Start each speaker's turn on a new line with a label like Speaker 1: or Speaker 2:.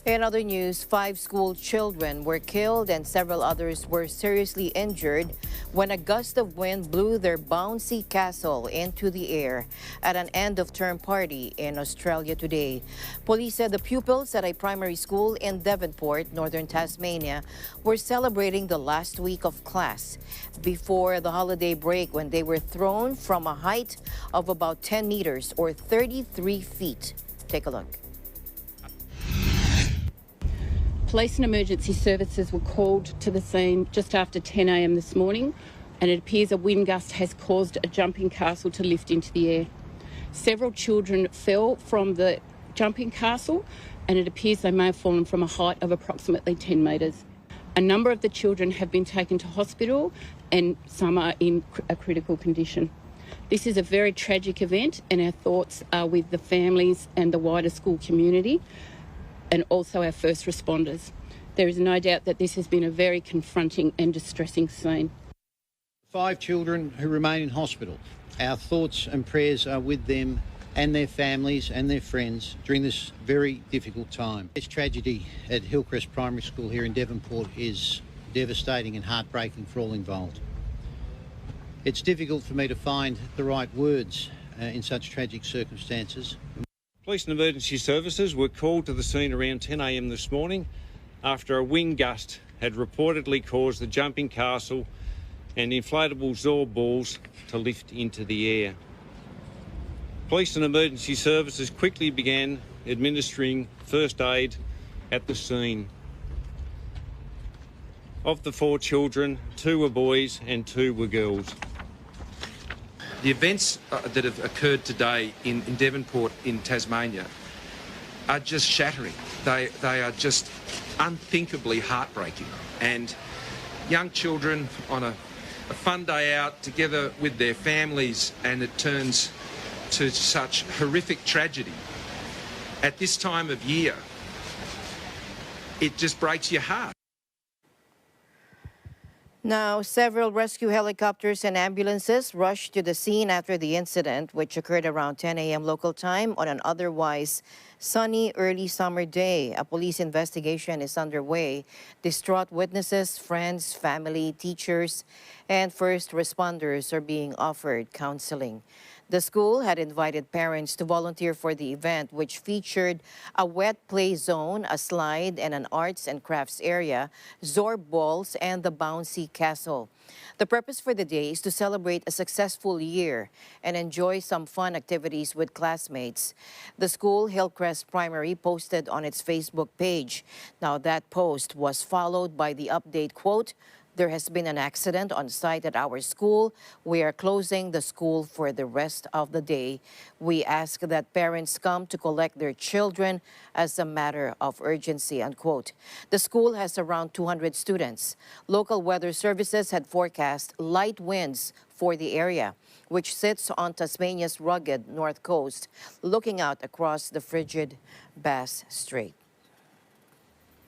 Speaker 1: In other news, 5 school children were killed and several others were seriously injured when a gust of wind blew their bouncy castle into the air at an end-of-term party in Australia today. Police said the pupils at a primary school in Devonport, northern Tasmania, were celebrating the last week of class before the holiday break when they were thrown from a height of about 10 meters or 33 feet. Take a look.
Speaker 2: Police and emergency services were called to the scene just after 10 a.m. this morning, and it appears a wind gust has caused a jumping castle to lift into the air. Several children fell from the jumping castle, and it appears they may have fallen from a height of approximately 10 metres. A number of the children have been taken to hospital and some are in a critical condition. This is a very tragic event, and our thoughts are with the families and the wider school community, and also our first responders. There is no doubt that this has been a very confronting and distressing scene.
Speaker 3: 5 children who remain in hospital. Our thoughts and prayers are with them and their families and their friends during this very difficult time. This tragedy at Hillcrest Primary School here in Devonport is devastating and heartbreaking for all involved. It's difficult for me to find the right words in such tragic circumstances.
Speaker 4: Police and emergency services were called to the scene around 10 a.m. this morning after a wind gust had reportedly caused the jumping castle and inflatable Zor balls to lift into the air. Police and emergency services quickly began administering first aid at the scene. Of the 4 children, 2 were boys and 2 were girls.
Speaker 5: The events that have occurred today in Devonport in Tasmania are just shattering. They are just unthinkably heartbreaking. And young children on a fun day out together with their families, and it turns to such horrific tragedy. At this time of year, it just breaks your heart.
Speaker 1: Now, several rescue helicopters and ambulances rushed to the scene after the incident, which occurred around 10 a.m. local time on an otherwise sunny early summer day. A police investigation is underway. Distraught witnesses, friends, family, teachers, and first responders are being offered counseling. The school had invited parents to volunteer for the event, which featured a wet play zone, a slide, and an arts and crafts area, Zor balls, and the bouncy castle. The purpose for the day is to celebrate a successful year and enjoy some fun activities with classmates. The school, Hillcrest Primary, posted on its Facebook page. Now, that post was followed by the update, quote, "There has been an accident on site at our school. We are closing the school for the rest of the day. We ask that parents come to collect their children as a matter of urgency," unquote. The school has around 200 students. Local weather services had forecast light winds for the area, which sits on Tasmania's rugged north coast, looking out across the frigid Bass Strait.